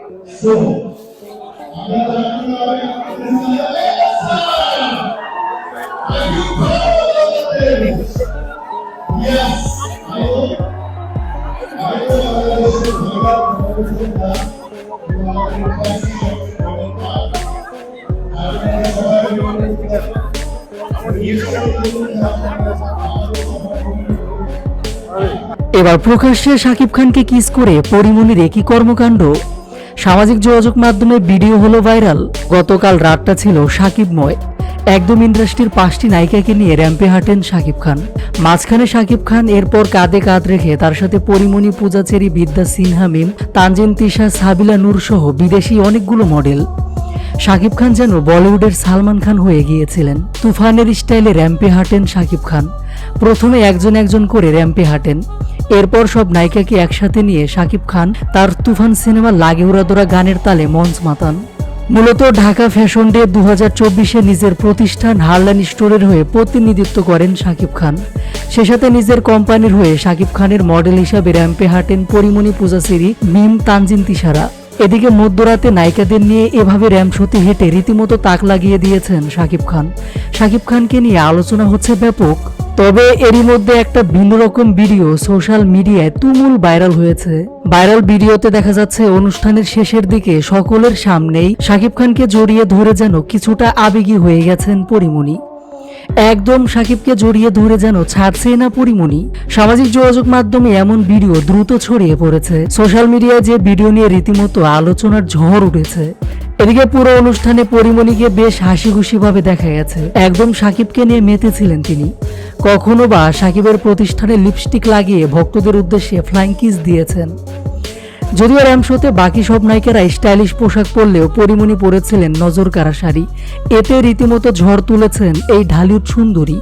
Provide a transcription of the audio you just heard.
এবার প্রকাশ্যে শাকিব খানকে কিস করে পরিমণির একই কর্মকাণ্ড। সামাজিক যোগাযোগ মাধ্যমে ভিডিও হলো ভাইরাল। গতকাল রাতটা ছিল শাকিবময়। একদম ইন্ডাস্ট্রির 5টি নায়িকাকে নিয়ে র্যাম্পে হাঁটেন শাকিব খান। মাঝখানে শাকিব খান, এরপর কাঁধে কাঁধ রেখে তার সাথে পরিমণি, পূজা চেরি, বিদ্যা সিনহা মিম, তানজিন তিশা, সাবিলা নূর সহ বিদেশি অনেকগুলো মডেল। শাকিব খান যেন বলিউডের সালমান খান হয়ে গিয়েছিলেন। তুফানের স্টাইলে র্যাম্পে হাঁটেন শাকিব খান। প্রথমে একজন একজন করে র্যাম্পে হাঁটেন, এরপর সব নায়িকাকে একসাথে নিয়ে শাকিব খান তার তুফান সিনেমার লাগে উড়াদোড়া গানের তালে মঞ্চ মাতান। মূলত ঢাকা ফ্যাশন ডে 2024-এ নিজের প্রতিষ্ঠান হারলান স্টোরের হয়ে প্রতিনিধিত্ব করেন শাকিব খান। সে সাথে নিজের কোম্পানির হয়ে শাকিব খানের মডেল হিসাবে র্যাম্পে হাঁটেন পরিমণি, পূজা চেরি, মিম, তানজিন তিশারা। এদিকে মধ্যরাতে নায়িকাদের নিয়ে এভাবে র্যাম্প শোতে হেঁটে রীতিমতো তাক লাগিয়ে দিয়েছেন শাকিব খান। শাকিব খানকে নিয়ে আলোচনা হচ্ছে ব্যাপক। তবে এরই মধ্যে একটা ভিন্ন রকম ভিডিও সোশ্যাল মিডিয়ায় তুমুল ভাইরাল হয়েছে। ভাইরাল ভিডিওতে দেখা যাচ্ছে অনুষ্ঠানের শেষের দিকে সকলের সামনেই শাকিব খানকে জড়িয়ে ধরে যেন কিছুটা আবেগী হয়ে গেছেন পরিমণি। একদম শাকিবকে জড়িয়ে ধরে যেন ছাড়ছে না পরিমণি। সামাজিক যোগাযোগ মাধ্যমে এমন ভিডিও দ্রুত ছড়িয়ে পড়েছে। সোশ্যাল মিডিয়ায় যে ভিডিও নিয়ে রীতিমতো আলোচনার ঝড় উঠেছে। এদিকে পুরো অনুষ্ঠানে পরিমণিকে বেশ হাসি খুশি ভাবে দেখা গেছে। একদম শাকিবকে নিয়ে মেতেছিলেন তিনি। কখনো বা শাকিবের প্রতিষ্ঠানে লিপস্টিক লাগিয়ে ভক্তদের উদ্দেশ্যে ফ্লাইং কিস দিয়েছেন। যদিও র্যাম্প শোতে বাকি সব নায়িকারা স্টাইলিশ পোশাক পরলেও পরিমণি পরেছিলেন নজর কাড়া শাড়ি। এতে রীতিমতো ঝড় তুলেছেন এই ঢালিউড সুন্দরী।